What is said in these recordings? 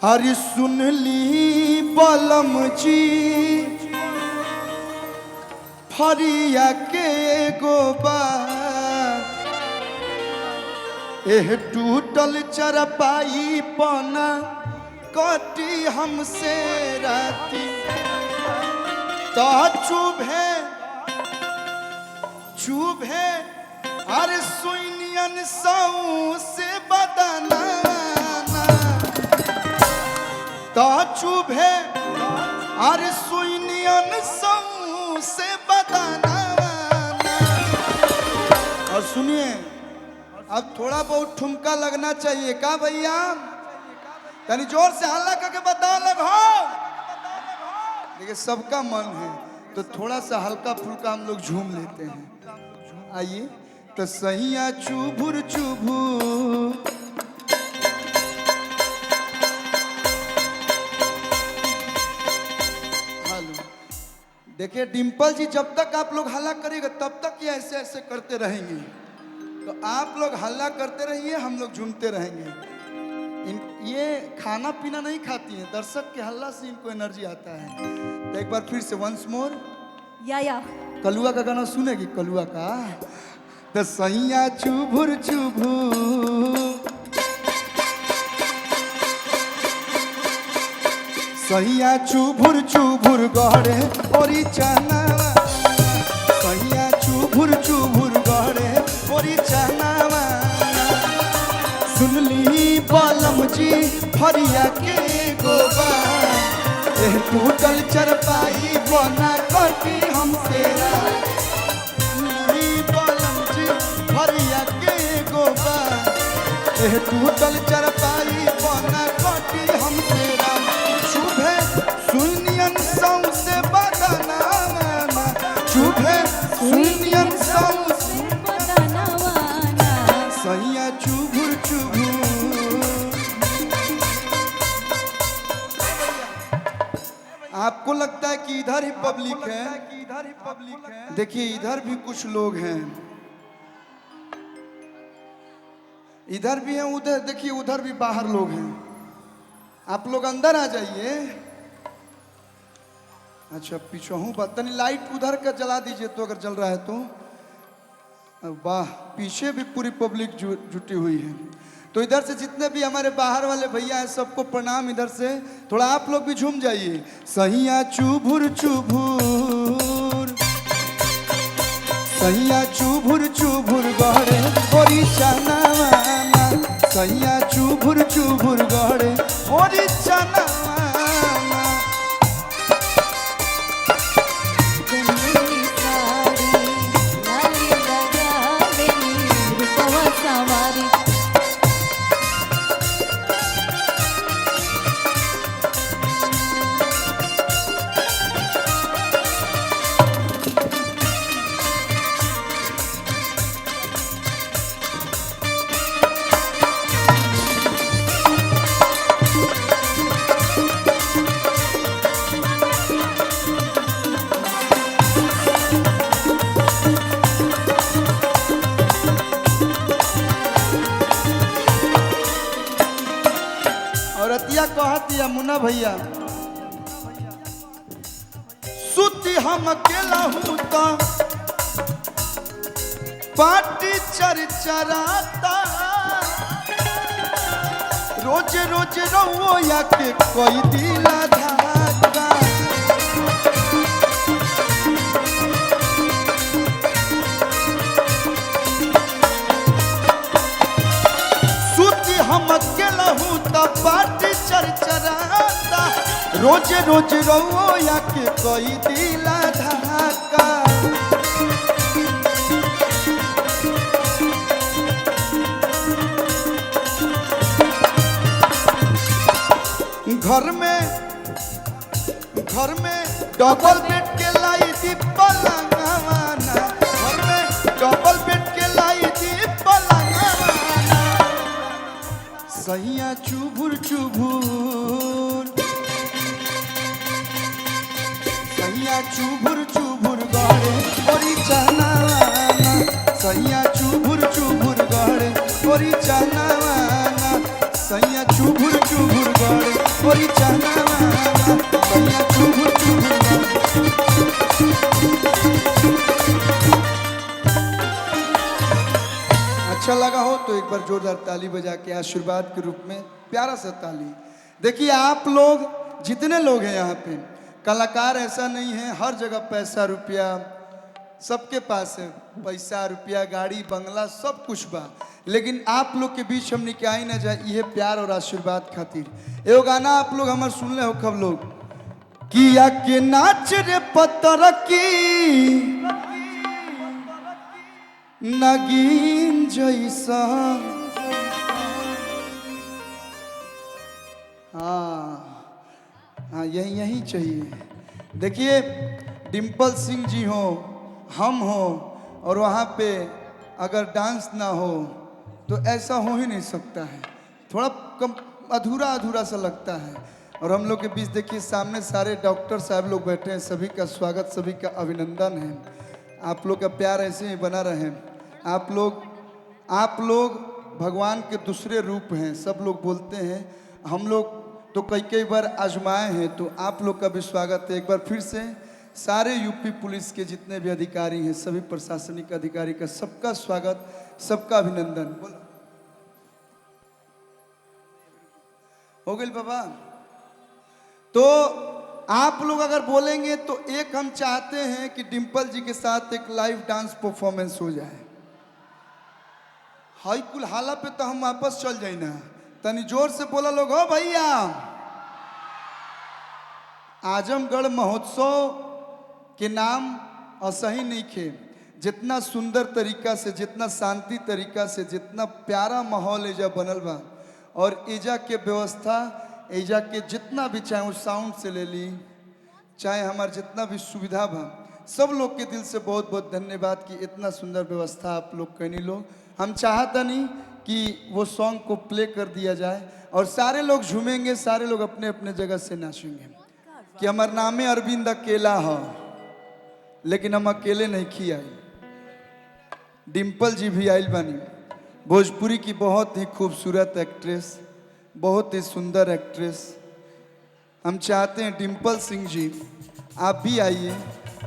हरि सुन ली बलम जी फरिया के गोबा एह टूटल चरपाई पना कटी हमसे राती तो चुभे चुभे अरे सुनियन सऊ से बदना तो चुभे अरे सुनियन सऊ से बदना। और सुनिए अब थोड़ा बहुत ठुमका लगना चाहिए का भैया, तनी जोर से हल्ला करके बता लगो। देखिए सबका मन है तो थोड़ा सा हल्का फुल्का हम लोग झूम लेते हैं। आइए तो सैया चुभुर चुभू हेलो। देखिए डिम्पल जी जब तक आप लोग हल्ला करेंगे तब तक ये ऐसे ऐसे करते रहेंगे, तो आप लोग हल्ला करते रहिए हम लोग झूमते रहेंगे। ये खाना पीना नहीं खाती हैं, दर्शक के हल्ला से इनको एनर्जी आता है। तो एक बार फिर से वंस मोर या कलुआ का गाना सुनेगी कलुआ का। तो सैया चुभुर चुभू सैया चुभुर चुभुर गड़े ओरी चनावा सैया चुभुर चुभुर गड़े ओरी चनावा सुनली बलम जी फरिया के गोबा एह टूटल चरपाई बना कटी हमसे सुनली बलम जी फरिया के गोबा एह टूटल चरपाई बना कटी हमसे शुभे सुनियन सौ से बदना शुभे सुनियन सौ से सैया चुभुर चुभू। आपको लगता है कि इधर ही पब्लिक है, देखिए इधर भी कुछ लोग हैं, इधर भी हैं, उधर देखिए उधर भी बाहर लोग हैं। आप लोग अंदर आ जाइए। अच्छा पीछे हूँ तनी लाइट उधर का जला दीजिए तो अगर जल रहा है तो। वाह पीछे भी पूरी पब्लिक जुटी हुई है। तो इधर से जितने भी हमारे बाहर वाले भैया हैं सबको प्रणाम। इधर से थोड़ा आप लोग भी झूम जाइए। सैया चुभुर चुभुर सैया चुभुर चुभुर गड़े ओरी चनावाना सैया चुभुर चुभुर गड़े ओरी चनावाना। औरतिया कहतिया मुन्ना भैया सुती हम अकेला हूँ तो पार्टी चरचराता रोज रोज रो या के कोई दिला धागा सुती हम अकेला हूँ तो पार्टी चरचराता रोज रोज रो या के कोई दिला धागा। घर में डबल बेड के लाई दी पलंगवाना घर में डबल बेड के लाई दी पलंगवाना सैया चुभुर चुभुर सैया चुभुर चुभुर गड़े ओरी चनावाना सैया चुभुर चुभुर गड़े ओरी चनावाना सैया चुभुर चुभुर गड़े गोरी चनावा सैया चुभुर चुभुर। अच्छा लगा हो तो एक बार जोरदार ताली बजा के आशीर्वाद के रूप में प्यारा सा ताली। देखिए आप लोग जितने लोग हैं यहाँ पे, कलाकार ऐसा नहीं है, हर जगह पैसा रुपया सबके पास है, पैसा रुपया गाड़ी बंगला सब कुछ बा, लेकिन आप लोग के बीच हमने क्या ही ना जाए ये प्यार और आशीर्वाद खातिर। एगो गाना आप लोग हमारे सुन ले हो कब लोग, किया के नाच रे पत्थर की नगीन जैसा। हाँ यही चाहिए। देखिए डिम्पल सिंह जी हो, हम हो, और वहाँ पे अगर डांस ना हो तो ऐसा हो ही नहीं सकता है, थोड़ा कम अधूरा अधूरा सा लगता है। और हम लोग के बीच देखिए सामने सारे डॉक्टर साहब लोग बैठे हैं, सभी का स्वागत, सभी का अभिनंदन है। आप लोग का प्यार ऐसे ही बना रहे। आप लोग भगवान के दूसरे रूप हैं, सब लोग बोलते हैं, हम लोग तो कई बार आजमाए हैं, तो आप लोग का भी स्वागत है। एक बार फिर से सारे यूपी पुलिस के जितने भी अधिकारी हैं, सभी प्रशासनिक अधिकारी का सबका स्वागत, सबका अभिनंदन। बोलो हो गई बाबा। तो आप लोग अगर बोलेंगे तो एक हम चाहते हैं कि डिम्पल जी के साथ एक लाइव डांस परफॉर्मेंस हो जाए। हाई कुल हाला पे तो हम वापस चल जाए ना, तनी जोर से बोला लोग हो भैया। आजमगढ़ महोत्सव के नाम असही नहीं खे, जितना सुंदर तरीका से, जितना शांति तरीका से, जितना प्यारा माहौल एजा बनल बा, और एजा के व्यवस्था, एजा के जितना भी, चाहे वो साउंड से ले ली, चाहे हमारे जितना भी सुविधा बा, सब लोग के दिल से बहुत बहुत धन्यवाद कि इतना सुंदर व्यवस्था आप लोग कहनी लोग। हम चाहता नहीं कि वो सॉन्ग को प्ले कर दिया जाए और सारे लोग झूमेंगे, सारे लोग अपने अपने जगह से नाचेंगे कि हमार नामे अरविंद अकेला हो, लेकिन हम अकेले नहीं खी आई, डिम्पल जी भी आइल बानी, भोजपुरी की बहुत ही खूबसूरत एक्ट्रेस, बहुत ही सुंदर एक्ट्रेस। हम चाहते हैं डिम्पल सिंह जी आप भी आइए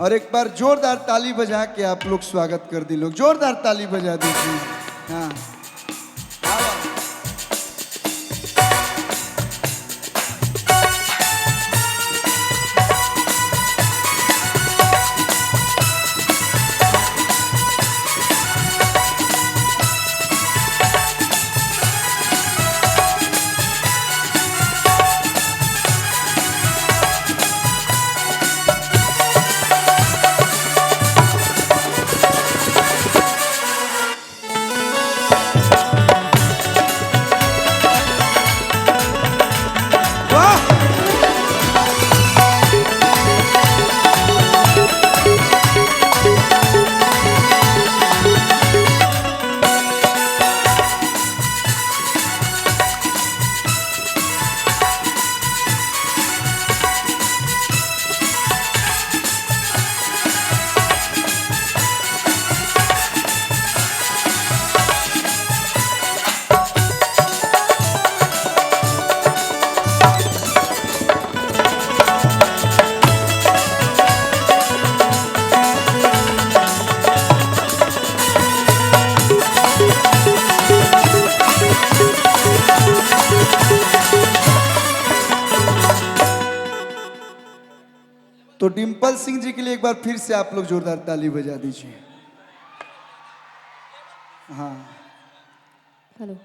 और एक बार जोरदार ताली बजा के आप लोग स्वागत कर दी। लोग जोरदार ताली बजा दीजिए। हाँ तो डिम्पल सिंह जी के लिए एक बार फिर से आप लोग जोरदार ताली बजा दीजिए। हाँ हेलो।